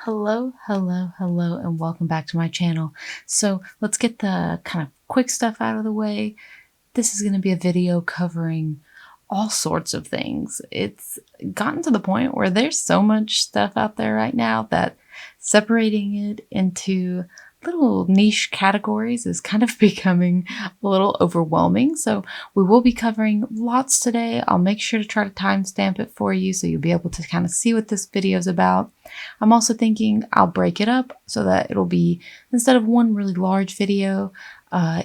Hello, and welcome back to my channel. So let's get the kind of quick stuff out of the way. This is going to be a video covering all sorts of things. It's gotten to the point where there's so much stuff out there right now that separating it into little niche categories is kind of becoming a little overwhelming. So we will be covering lots today. I'll make sure to try to timestamp it for you so you'll be able to kind of see what this video is about. I'm also thinking I'll break it up so that it'll be, instead of one really large video,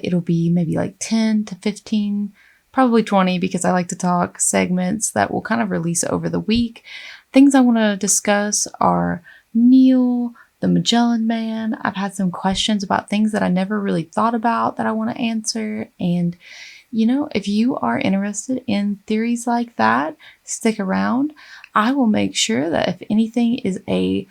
it'll be maybe like 10 to 15, probably 20, because I like to talk segments that will kind of release over the week. Things I want to discuss are Neil, the Magellan Man. I've had some questions about things that I never really thought about that I want to answer. And, you know, if you are interested in theories like that, stick around. I will make sure that if anything is a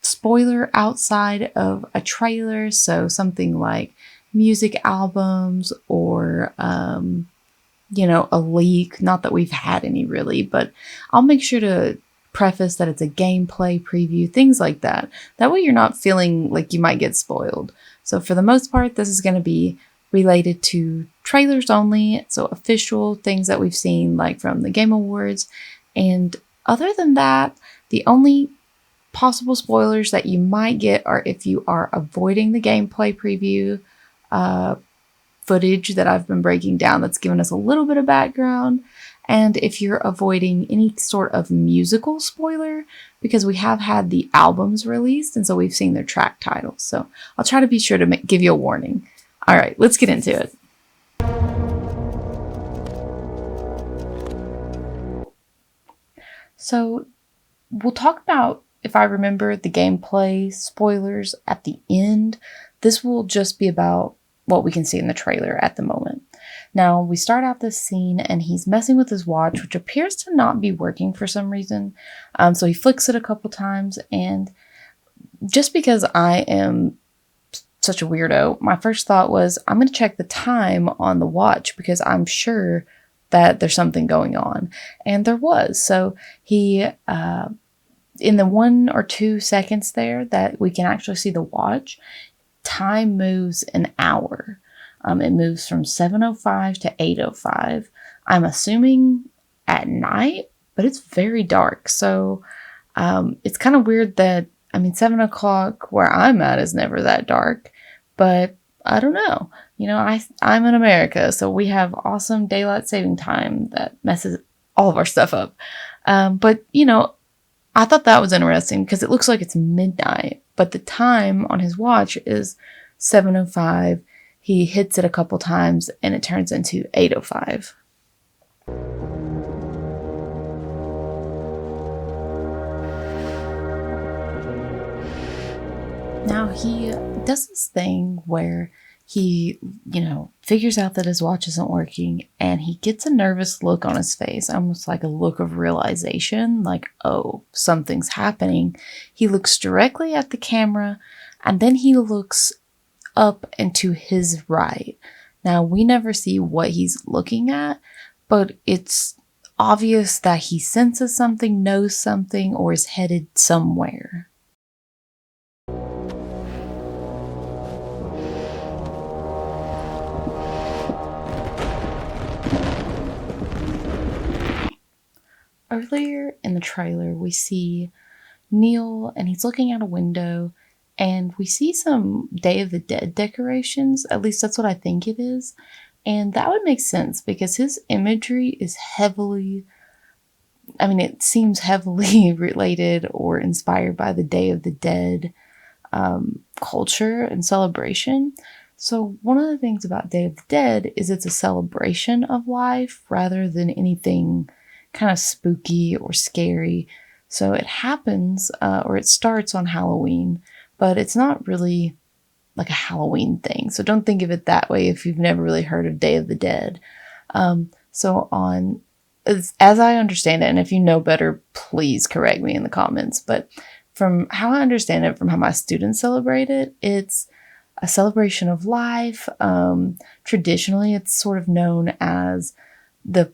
spoiler outside of a trailer, so something like music albums or, you know, a leak, not that we've had any really, but I'll make sure to preface that it's a gameplay preview, things like that. That way you're not feeling like you might get spoiled. So for the most part, this is going to be related to trailers only, so official things that we've seen, like from the Game Awards. And other than that, the only possible spoilers that you might get are if you are avoiding the gameplay preview footage that I've been breaking down that's given us a little bit of background, and if you're avoiding any sort of musical spoiler, because we have had the albums released and so we've seen their track titles. So I'll try to be sure to give you a warning. All right, let's get into it. So we'll talk about, if I remember, the gameplay spoilers at the end. This will just be about what we can see in the trailer at the moment. Now, we start out this scene and he's messing with his watch, which appears to not be working for some reason. So he flicks it a couple times, and just because I am such a weirdo, my first thought was, I'm going to check the time on the watch because I'm sure that there's something going on. And there was. So he, in the 1 or 2 seconds there that we can actually see the watch, time moves an hour. It moves from 7:05 to 8:05. I'm assuming at night, but it's very dark. So it's kind of weird that, 7 o'clock where I'm at is never that dark, but I don't know. You know, I'm in America, so we have awesome daylight saving time that messes all of our stuff up. But, you know, I thought that was interesting because it looks like it's midnight, but the time on his watch is 7:05. He hits it a couple times and it turns into 8:05. Now he does this thing where he, figures out that his watch isn't working and he gets a nervous look on his face, almost like a look of realization, like, oh, something's happening. He looks directly at the camera and then he looks up and to his right. Now, we never see what he's looking at, but it's obvious that he senses something, knows something, or is headed somewhere. Earlier in the trailer, we see Neil and he's looking out a window and we see some Day of the Dead decorations. At least that's what I think it is. And that would make sense because his imagery is it seems heavily related or inspired by the Day of the Dead culture and celebration. So one of the things about Day of the Dead is it's a celebration of life rather than anything kind of spooky or scary. So it happens, or it starts on Halloween, but it's not really like a Halloween thing. So don't think of it that way if you've never really heard of Day of the Dead. As I understand it, and if you know better, please correct me in the comments, but from how I understand it, from how my students celebrate it, it's a celebration of life. Traditionally, it's sort of known as the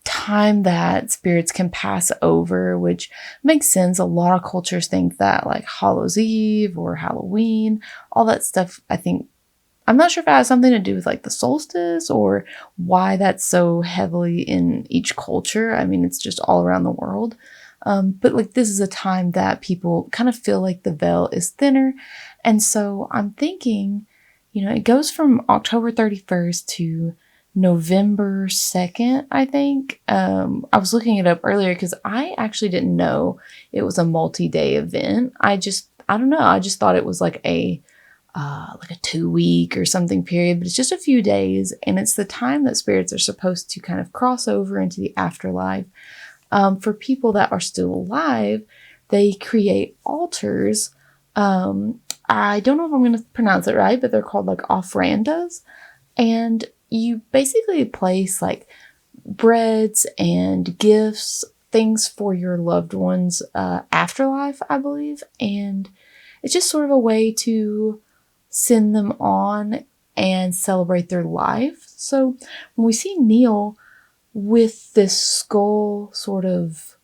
time that spirits can pass over, which makes sense. A lot of cultures think that like Hallows Eve or Halloween, all that stuff, I think, I'm not sure if it has something to do with like the solstice or why that's so heavily in each culture. I mean, it's just all around the world. But like this is a time that people kind of feel like the veil is thinner. And so I'm thinking, it goes from October 31st to November 2nd, I think. I was looking it up earlier because I actually didn't know it was a multi-day event. I don't know. I just thought it was like a 2-week or something period, but it's just a few days. And it's the time that spirits are supposed to kind of cross over into the afterlife. For people that are still alive, they create altars. I don't know if I'm going to pronounce it right, but they're called like ofrendas. And you basically place like breads and gifts, things for your loved ones' afterlife, I believe. And it's just sort of a way to send them on and celebrate their life. So when we see Neil with this skull sort of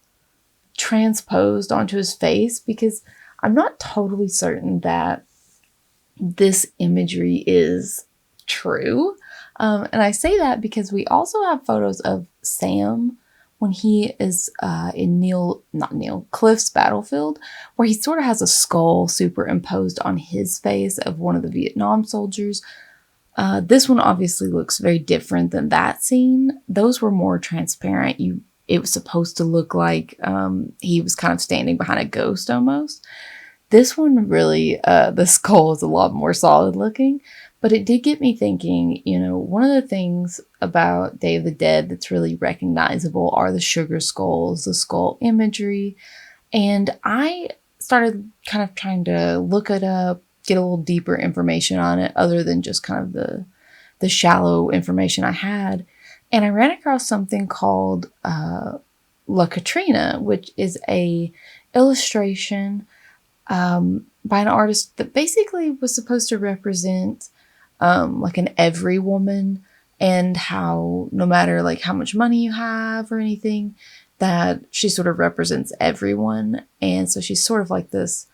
transposed onto his face, because I'm not totally certain that this imagery is true. And I say that because we also have photos of Sam when he is in Cliff's battlefield, where he sort of has a skull superimposed on his face of one of the Vietnam soldiers. This one obviously looks very different than that scene. Those were more transparent. It was supposed to look like he was kind of standing behind a ghost almost. This one really, the skull is a lot more solid looking, but it did get me thinking, one of the things about Day of the Dead that's really recognizable are the sugar skulls, the skull imagery. And I started kind of trying to look it up, get a little deeper information on it other than just kind of the shallow information I had. And I ran across something called La Catrina, which is a illustration by an artist that basically was supposed to represent like an every woman, and how no matter like how much money you have or anything, that she sort of represents everyone. And so she's sort of like this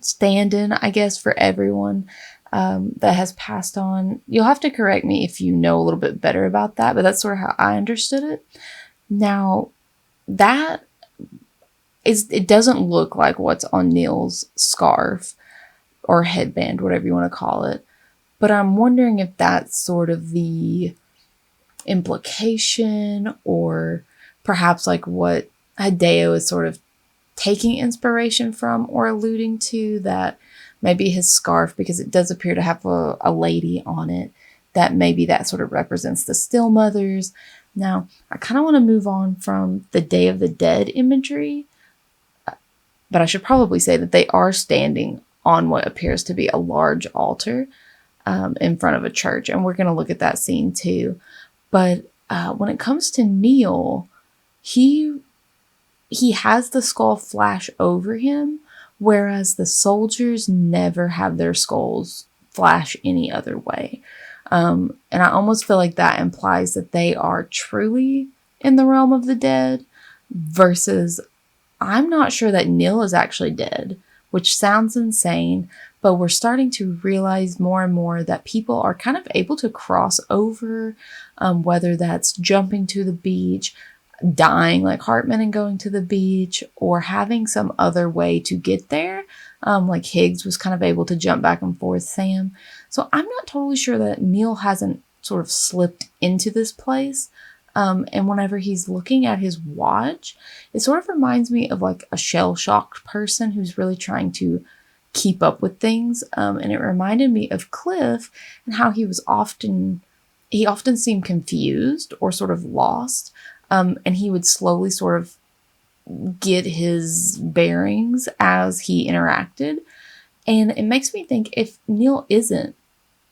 stand-in, I guess, for everyone that has passed on. You'll have to correct me if you know a little bit better about that, but that's sort of how I understood it. Now, it doesn't look like what's on Neil's scarf or headband, whatever you want to call it. But I'm wondering if that's sort of the implication, or perhaps like what Hideo is sort of taking inspiration from or alluding to, that maybe his scarf, because it does appear to have a lady on it, that maybe that sort of represents the still mothers. Now, I kind of want to move on from the Day of the Dead imagery, but I should probably say that they are standing on what appears to be a large altar in front of a church. And we're going to look at that scene too. But when it comes to Neil, he has the skull flash over him, whereas the soldiers never have their skulls flash any other way. And I almost feel like that implies that they are truly in the realm of the dead, versus I'm not sure that Neil is actually dead, which sounds insane, but we're starting to realize more and more that people are kind of able to cross over, whether that's jumping to the beach, dying like Hartman and going to the beach, or having some other way to get there. Like Higgs was kind of able to jump back and forth, Sam. So I'm not totally sure that Neil hasn't sort of slipped into this place. And whenever he's looking at his watch, it sort of reminds me of like a shell-shocked person who's really trying to keep up with things. And it reminded me of Cliff and how he often seemed confused or sort of lost. And he would slowly sort of get his bearings as he interacted. And it makes me think, if Neil isn't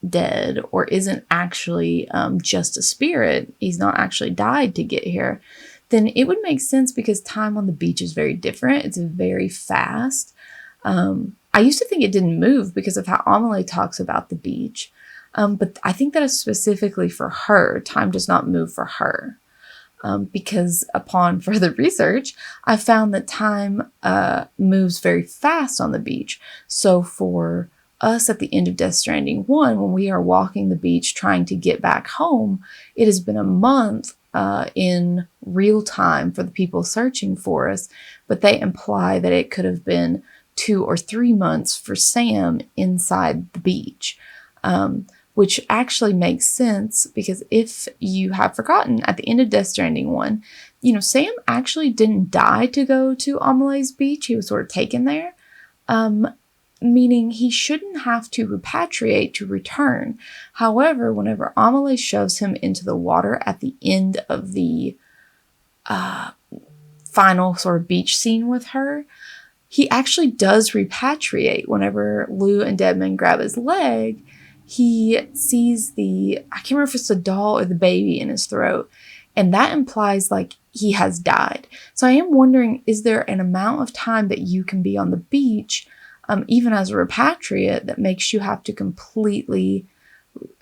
dead or isn't actually just a spirit, he's not actually died to get here, then it would make sense, because time on the beach is very different. It's very fast. I used to think it didn't move because of how Amelie talks about the beach. But I think that is specifically for her. Time does not move for her. Because upon further research, I found that time moves very fast on the beach. So for us at the end of Death Stranding 1, when we are walking the beach trying to get back home, it has been a month in real time for the people searching for us, but they imply that it could have been 2 or 3 months for Sam inside the beach. Which actually makes sense because if you have forgotten, at the end of Death Stranding 1, Sam actually didn't die to go to Ambyes Beach. He was sort of taken there, meaning he shouldn't have to repatriate to return. However, whenever Ambyes shoves him into the water at the end of the final sort of beach scene with her, he actually does repatriate. Whenever Lou and Deadman grab his leg, he sees I can't remember if it's the doll or the baby in his throat. And that implies like he has died. So I am wondering, is there an amount of time that you can be on the beach, even as a repatriate, that makes you have to completely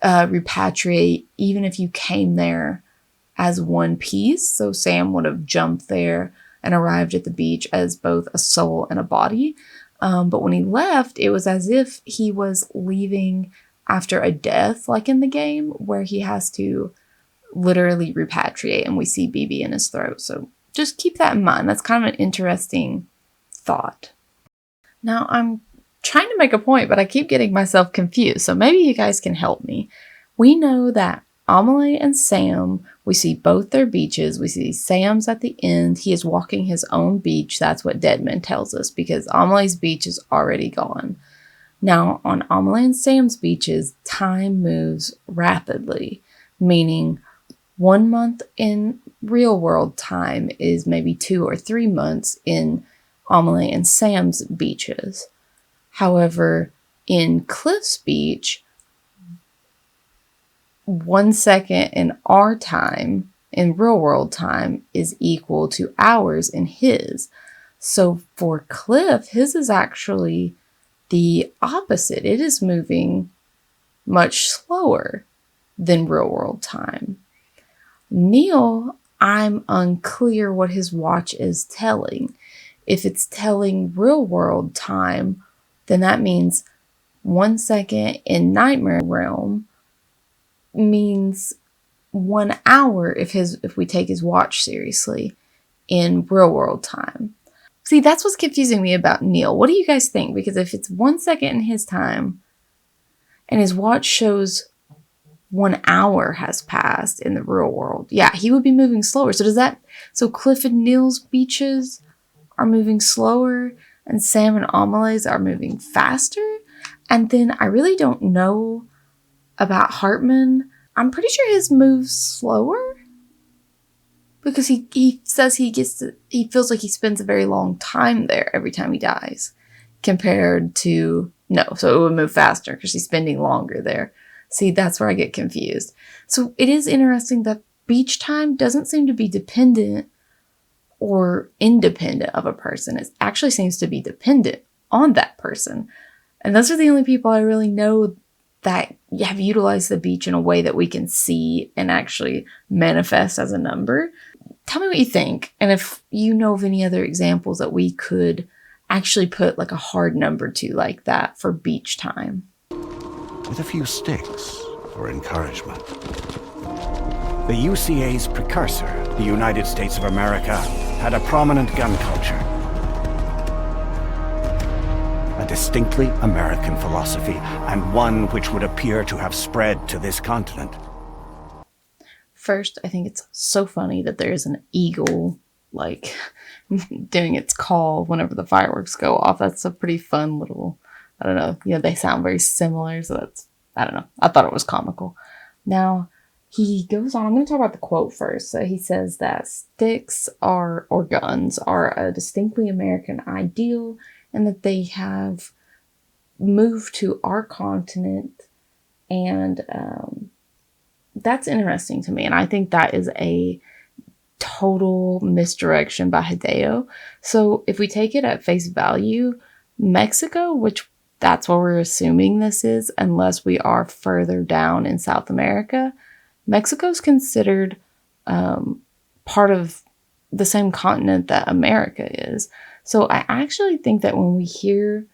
repatriate, even if you came there as one piece? So Sam would have jumped there and arrived at the beach as both a soul and a body. But when he left, it was as if he was leaving after a death, like in the game, where he has to literally repatriate and we see BB in his throat. So just keep that in mind. That's kind of an interesting thought. Now, I'm trying to make a point, but I keep getting myself confused. So maybe you guys can help me. We know that Amelie and Sam, we see both their beaches. We see Sam's at the end. He is walking his own beach. That's what Deadman tells us, because Amelie's beach is already gone. Now, on Amelie and Sam's beaches, time moves rapidly, meaning 1 month in real world time is maybe 2 or 3 months in Amelie and Sam's beaches. However, in Cliff's beach, 1 second in our time, in real world time, is equal to hours in his. So for Cliff, his is actually the opposite. It is moving much slower than real world time. Neil, I'm unclear what his watch is telling. If it's telling real world time, then that means 1 second in Nightmare Realm means 1 hour if we take his watch seriously in real world time. See, that's what's confusing me about Neil. What do you guys think? Because if it's 1 second in his time and his watch shows 1 hour has passed in the real world, yeah, he would be moving slower. So Cliff and Neil's beaches are moving slower and Sam and Amelie's are moving faster? And then I really don't know about Hartman. I'm pretty sure his moves slower, because he says he feels like he spends a very long time there every time he dies, compared to, no, so it would move faster because he's spending longer there. See, that's where I get confused. So it is interesting that beach time doesn't seem to be dependent or independent of a person. It actually seems to be dependent on that person. And those are the only people I really know that have utilized the beach in a way that we can see and actually manifest as a number. Tell me what you think, and if you know of any other examples that we could actually put like a hard number to like that for beach time. With a few sticks for encouragement. The UCA's precursor, the United States of America, had a prominent gun culture. A distinctly American philosophy, and one which would appear to have spread to this continent. First, I think it's so funny that there's an eagle, like, doing its call whenever the fireworks go off. That's a pretty fun little, I don't know, they sound very similar, so that's, I don't know. I thought it was comical. Now, he goes on, I'm going to talk about the quote first. So he says that sticks or guns are a distinctly American ideal, and that they have moved to our continent, and that's interesting to me. And I think that is a total misdirection by Hideo. So if we take it at face value, Mexico, which that's what we're assuming this is, unless we are further down in South America. Mexico's considered part of the same continent that America is. So I actually think that when we hear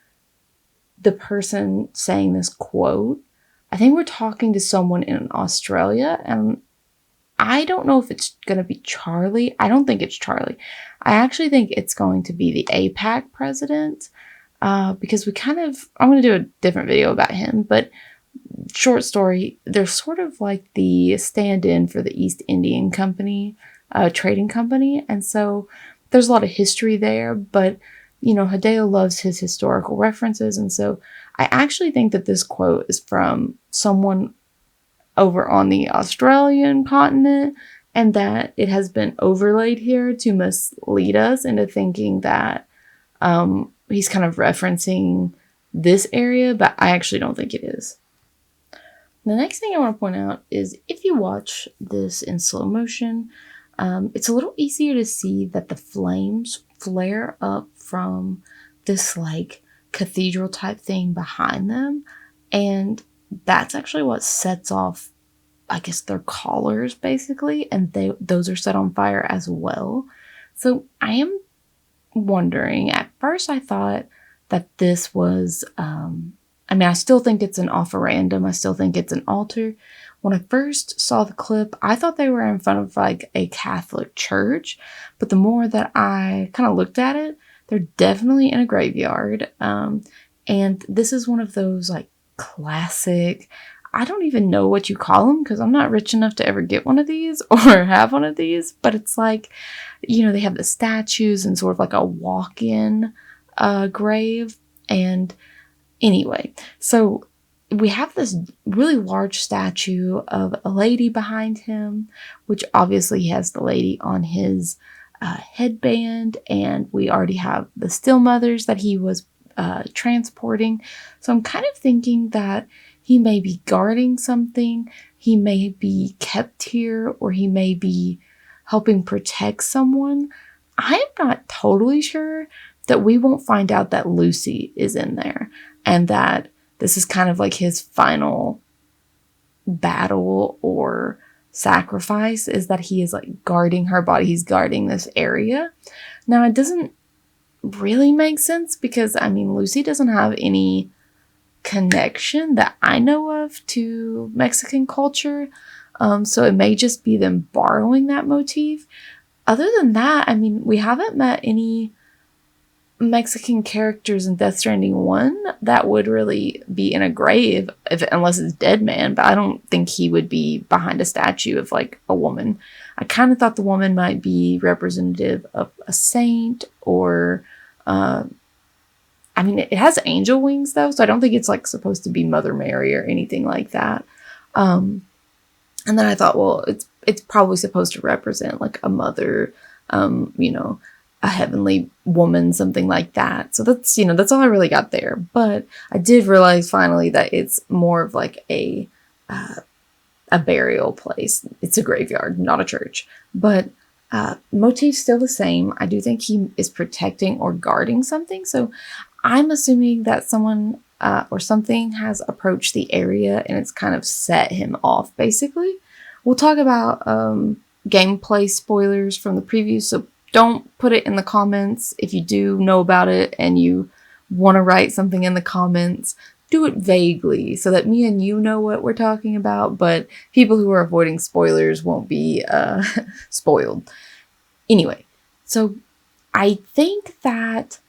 the person saying this quote, I think we're talking to someone in Australia, and I don't know if it's going to be Charlie. I don't think it's Charlie. I actually think it's going to be the APAC president, because I'm going to do a different video about him, but short story, they're sort of like the stand-in for the East Indian Company, trading company. And so there's a lot of history there, but Hideo loves his historical references. And so I actually think that this quote is from someone over on the Australian continent, and that it has been overlaid here to mislead us into thinking that he's kind of referencing this area, but I actually don't think it is. The next thing I want to point out is if you watch this in slow motion, it's a little easier to see that the flames flare up from this like cathedral type thing behind them. And that's actually what sets off, I guess, their collars basically. And those are set on fire as well. So I am wondering, at first I thought that this was, I still think it's an offerandum. I still think it's an altar. When I first saw the clip, I thought they were in front of like a Catholic church, but the more that I kind of looked at it, they're definitely in a graveyard. And this is one of those like classic, I don't even know what you call them because I'm not rich enough to ever get one of these or have one of these, but it's like, they have the statues and sort of like a walk-in grave. And anyway, so we have this really large statue of a lady behind him, which obviously has the lady on his headband, and we already have the still mothers that he was transporting. So I'm kind of thinking that he may be guarding something, he may be kept here, or he may be helping protect someone. I am not totally sure that we won't find out that Lucy is in there, and that this is kind of like his final battle or sacrifice, is that he is like guarding her body. He's guarding this area. Now, it doesn't really make sense because, Lucy doesn't have any connection that I know of to Mexican culture. So it may just be them borrowing that motif. Other than that, we haven't met any Mexican characters in Death Stranding 1 that would really be in a grave, unless it's Dead Man, but I don't think he would be behind a statue of like a woman. I kind of thought the woman might be representative of a saint, or it has angel wings though, so I don't think it's like supposed to be Mother Mary or anything like that. And then I thought, well, it's probably supposed to represent like a mother, a heavenly woman, something like that. So that's all I really got there. But I did realize finally that it's more of like a burial place. It's a graveyard, not a church. But motif's still the same. I do think he is protecting or guarding something. So I'm assuming that someone or something has approached the area and it's kind of set him off, basically. We'll talk about gameplay spoilers from the preview, so don't put it in the comments. If you do know about it and you want to write something in the comments, do it vaguely so that me and you know what we're talking about, but people who are avoiding spoilers won't be spoiled. Anyway, so I think that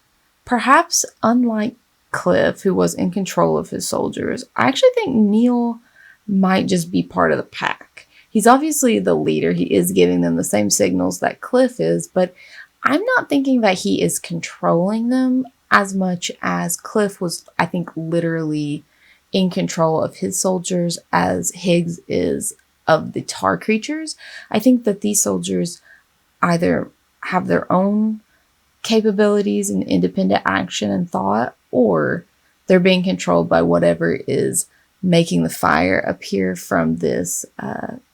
perhaps unlike Cliff, who was in control of his soldiers, I actually think Neil might just be part of the pack. He's obviously the leader. He is giving them the same signals that Cliff is, but I'm not thinking that he is controlling them as much as Cliff was, I think, literally in control of his soldiers as Higgs is of the tar creatures. I think that these soldiers either have their own capabilities and independent action and thought, or they're being controlled by whatever is making the fire appear from this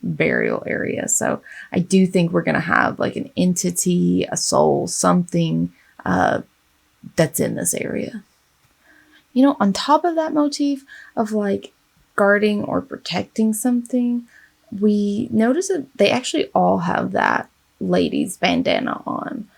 burial area. So I do think we're going to have like an entity, a soul, something that's in this area. You know, on top of that motif of like guarding or protecting something, we notice that they actually all have that lady's bandana on.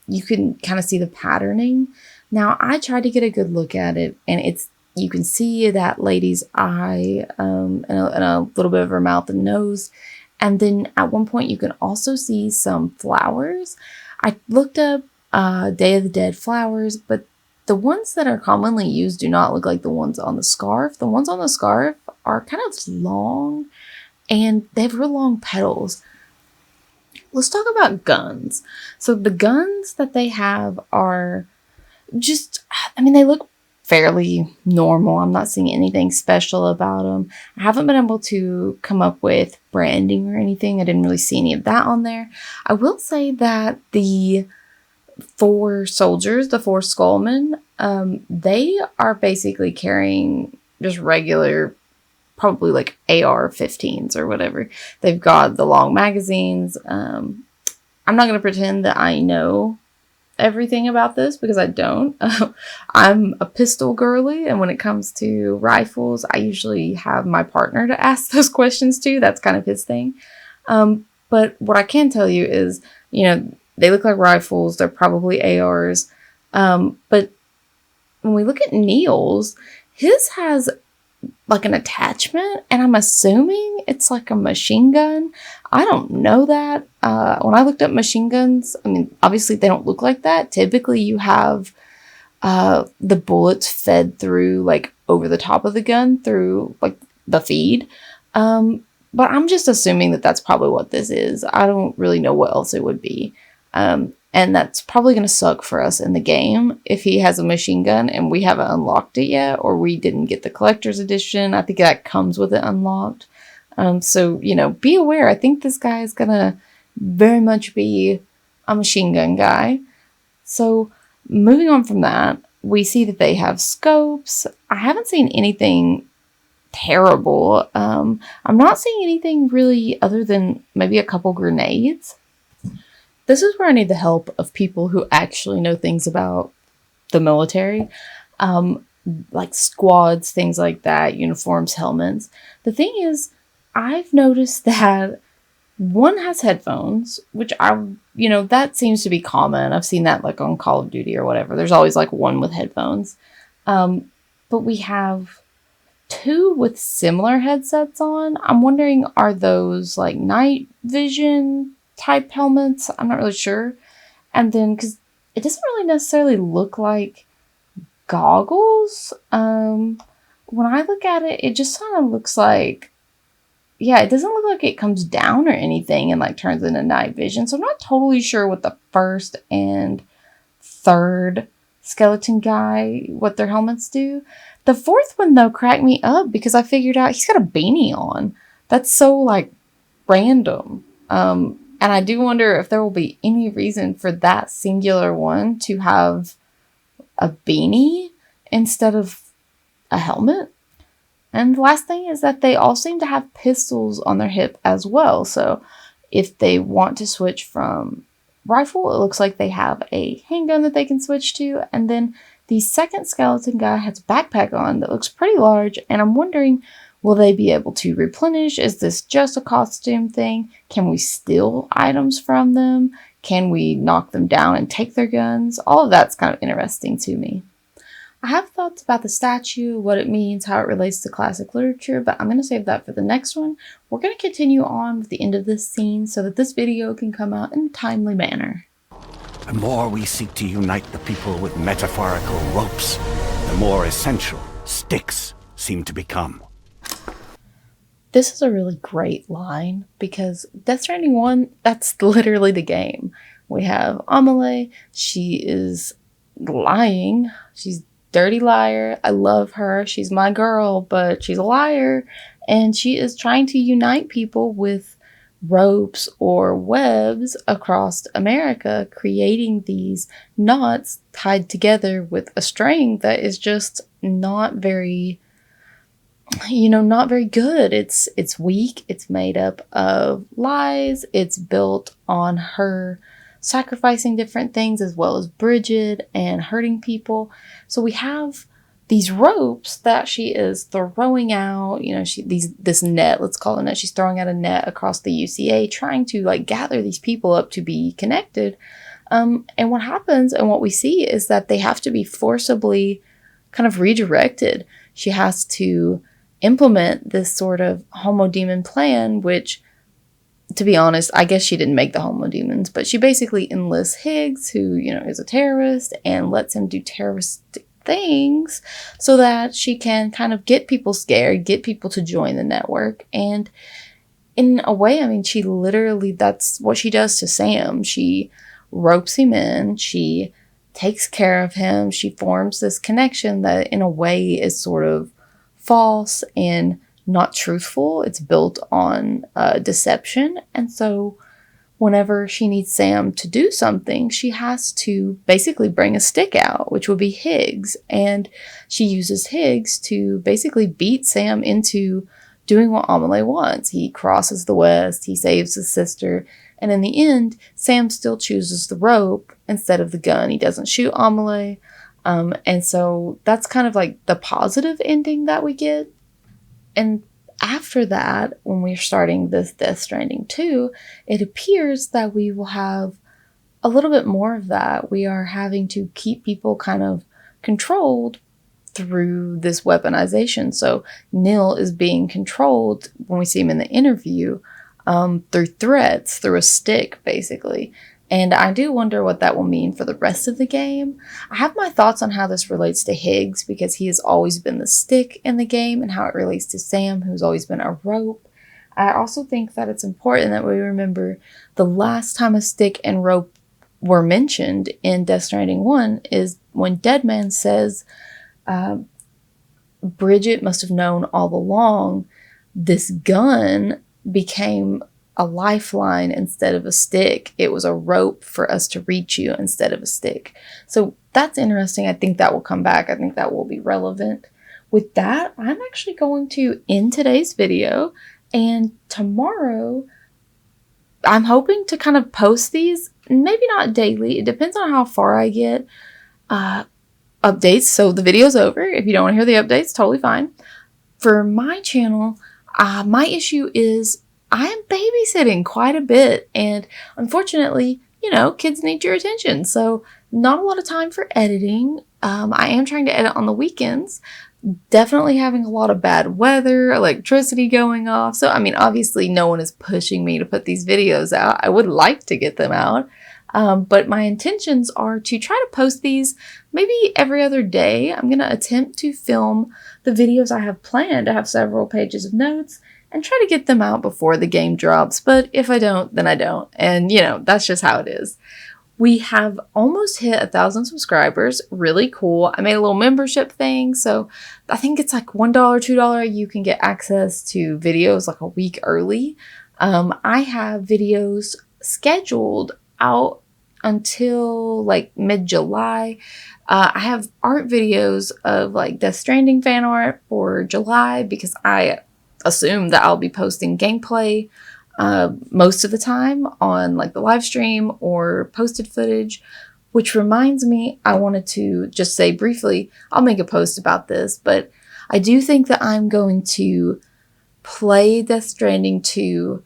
You can kind of see the patterning. Now, I tried to get a good look at it, and you can see that lady's eye, and a little bit of her mouth and nose. And then at one point, you can also see some flowers. I looked up Day of the Dead flowers, but the ones that are commonly used do not look like the ones on the scarf. The ones on the scarf are kind of long, and they have real long petals. Let's talk about guns. So the guns that they have are just, I mean, they look fairly normal. I'm not seeing anything special about them. I haven't been able to come up with branding or anything. I didn't really see any of that on there. I will say that the 4 soldiers, the 4 skullmen, they are basically carrying just regular, probably like AR-15s or whatever. They've got the long magazines. I'm not going to pretend that I know everything about this because I don't. I'm a pistol girly, and when it comes to rifles, I usually have my partner to ask those questions to. That's kind of his thing. But what I can tell you is, you know, they look like rifles. They're probably ARs. But when we look at Neil's, his has like an attachment, and I'm assuming it's like a machine gun. I don't know that. When I looked up machine guns, I mean, obviously they don't look like that. Typically you have the bullets fed through like over the top of the gun through like the feed. But I'm just assuming that that's probably what this is. I don't really know what else it would be. And that's probably going to suck for us in the game if he has a machine gun and we haven't unlocked it yet, or we didn't get the collector's edition. I think that comes with it unlocked. So, you know, be aware. I think this guy is going to very much be a machine gun guy. So moving on from that, we see that they have scopes. I haven't seen anything terrible. I'm not seeing anything really other than maybe a couple grenades. This is where I need the help of people who actually know things about the military, like squads, things like that, uniforms, helmets. The thing is, I've noticed that one has headphones, which that seems to be common. I've seen that like on Call of Duty or whatever. There's always like one with headphones. But we have 2 with similar headsets on. I'm wondering, are those like night vision type helmets? I'm not really sure. And then, because it doesn't really necessarily look like goggles. When I look at it, it just kind of looks like, yeah, it doesn't look like it comes down or anything and like turns into night vision. So I'm not totally sure what the first and third skeleton guy, what their helmets do. The 4th one, though, cracked me up because I figured out he's got a beanie on. That's so, like, random. And I do wonder if there will be any reason for that singular one to have a beanie instead of a helmet. And the last thing is that they all seem to have pistols on their hip as well. So if they want to switch from rifle, it looks like they have a handgun that they can switch to. And then the second skeleton guy has a backpack on that looks pretty large. And I'm wondering, will they be able to replenish? Is this just a costume thing? Can we steal items from them? Can we knock them down and take their guns? All of that's kind of interesting to me. I have thoughts about the statue, what it means, how it relates to classic literature, but I'm going to save that for the next one. We're going to continue on with the end of this scene so that this video can come out in a timely manner. The more we seek to unite the people with metaphorical ropes, the more essential sticks seem to become. This is a really great line because Death Stranding 1, that's literally the game. We have Amelie. She is lying. She's dirty liar. I love her. She's my girl, but she's a liar. And she is trying to unite people with ropes or webs across America, creating these knots tied together with a string that is just not very, not very good. It's weak. It's made up of lies. It's built on her sacrificing different things as well as Bridget and hurting people. So we have these ropes that she is throwing out, you know, this net, let's call it a net. She's throwing out a net across the UCA, trying to like gather these people up to be connected. And what happens and what we see is that they have to be forcibly kind of redirected. She has to implement this sort of homo demon plan, which, to be honest, I guess she didn't make the homo demons, but she basically enlists Higgs, who, you know, is a terrorist, and lets him do terroristic things so that she can kind of get people scared, get people to join the network. And in a way, I mean, she literally, that's what she does to Sam. She ropes him in, she takes care of him, she forms this connection that in a way is sort of false and not truthful. It's built on deception. And so whenever she needs Sam to do something, she has to basically bring a stick out, which would be Higgs. And she uses Higgs to basically beat Sam into doing what Amelie wants. He crosses the West, he saves his sister, and in the end, Sam still chooses the rope instead of the gun. He doesn't shoot Amelie. And so that's kind of like the positive ending that we get. And after that, when we're starting this Death Stranding 2, it appears that we will have a little bit more of that. We are having to keep people kind of controlled through this weaponization. So Neil is being controlled, when we see him in the interview, through threats, through a stick, basically. And I do wonder what that will mean for the rest of the game. I have my thoughts on how this relates to Higgs, because he has always been the stick in the game, and how it relates to Sam, who's always been a rope. I also think that it's important that we remember the last time a stick and rope were mentioned in Death Stranding 1 is when Deadman says, Bridget must have known all along this gun became a lifeline instead of a stick. It was a rope for us to reach you instead of a stick. So that's interesting. I think that will come back. I think that will be relevant. With that, I'm actually going to end today's video, and tomorrow I'm hoping to kind of post these, maybe not daily. It depends on how far I get updates. So the video's over. If you don't want to hear the updates, totally fine. For my channel, my issue is I am babysitting quite a bit, and unfortunately, you know, kids need your attention. So not a lot of time for editing. I am trying to edit on the weekends. Definitely having a lot of bad weather, electricity going off. So, I mean, obviously no one is pushing me to put these videos out. I would like to get them out. But my intentions are to try to post these maybe every other day. I'm going to attempt to film the videos I have planned. I have several pages of notes, and try to get them out before the game drops. But if I don't, then I don't. And, you know, that's just how it is. We have almost hit 1,000 subscribers. Really cool. I made a little membership thing. So I think it's like $1, $2. You can get access to videos like a week early. I have videos scheduled out until like mid-July. I have art videos of like Death Stranding fan art for July, because I assume that I'll be posting gameplay most of the time on like the live stream or posted footage. Which reminds me, I wanted to just say briefly, I'll make a post about this, but I do think that I'm going to play Death Stranding 2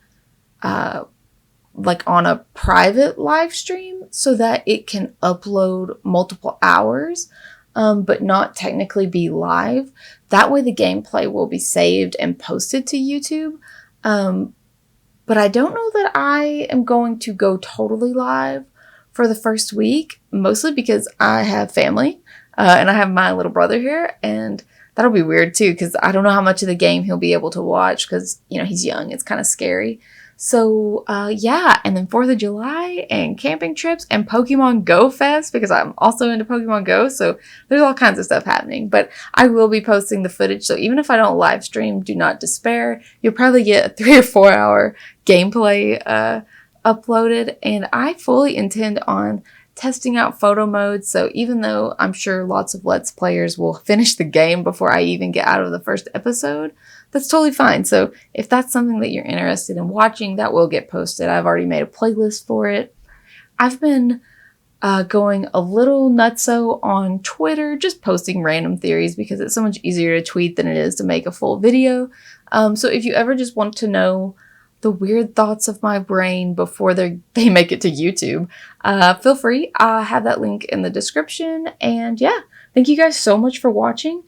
like on a private live stream so that it can upload multiple hours, but not technically be live. That way the gameplay will be saved and posted to YouTube. But I don't know that I am going to go totally live for the first week, mostly because I have family, and I have my little brother here, and that'll be weird too, because I don't know how much of the game he'll be able to watch, because, you know, he's young. It's kind of scary. So, yeah, and then 4th of July and camping trips and Pokemon Go Fest, because I'm also into Pokemon Go, so there's all kinds of stuff happening. But I will be posting the footage, so even if I don't live stream, do not despair. You'll probably get a 3 or 4 hour gameplay uploaded, and I fully intend on testing out photo mode. So even though I'm sure lots of Let's Players will finish the game before I even get out of the first episode, that's totally fine. So if that's something that you're interested in watching, that will get posted. I've already made a playlist for it. I've been going a little nutso on Twitter, just posting random theories because it's so much easier to tweet than it is to make a full video. So if you ever just want to know the weird thoughts of my brain before they make it to YouTube, feel free. I have that link in the description. And yeah, thank you guys so much for watching.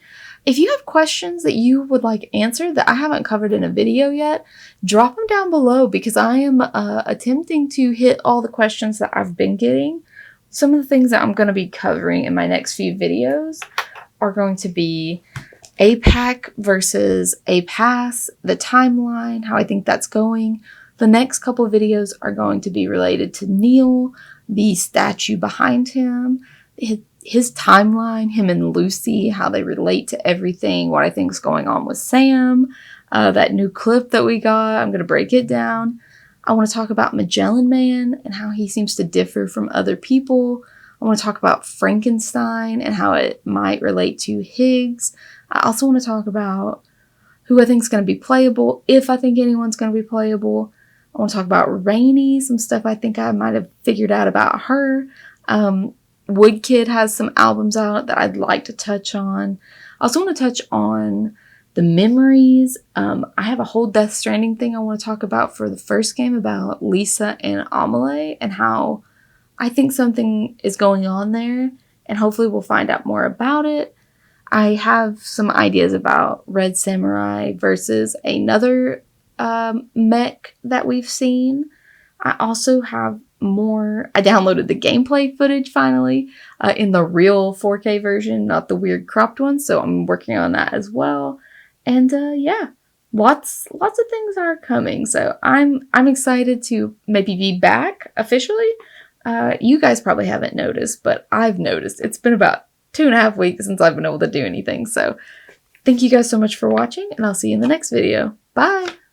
If you have questions that you would like answered that I haven't covered in a video yet, drop them down below because I am attempting to hit all the questions that I've been getting. Some of the things that I'm going to be covering in my next few videos are going to be APAC versus APAS, the timeline, how I think that's going. The next couple of videos are going to be related to Neil, the statue behind him, his timeline, him and Lucy, how they relate to everything, what I think is going on with Sam, that new clip that we got. I'm going to break it down. I want to talk about Magellan Man and how he seems to differ from other people. I want to talk about Frankenstein and how it might relate to Higgs. I also want to talk about who I think is going to be playable, if I think anyone's going to be playable. I want to talk about Rainey, some stuff I think I might have figured out about her. Woodkid has some albums out that I'd like to touch on. I also want to touch on the memories. I have a whole Death Stranding thing I want to talk about for the first game about Lisa and Amelie and how I think something is going on there, and hopefully we'll find out more about it. I have some ideas about Red Samurai versus another mech that we've seen. I also have more. I downloaded the gameplay footage finally in the real 4K version, not the weird cropped one, so I'm working on that as well. And yeah, lots of things are coming, so I'm excited to maybe be back officially. You guys probably haven't noticed, but I've noticed. It's been about 2.5 weeks since I've been able to do anything, so thank you guys so much for watching, and I'll see you in the next video. Bye!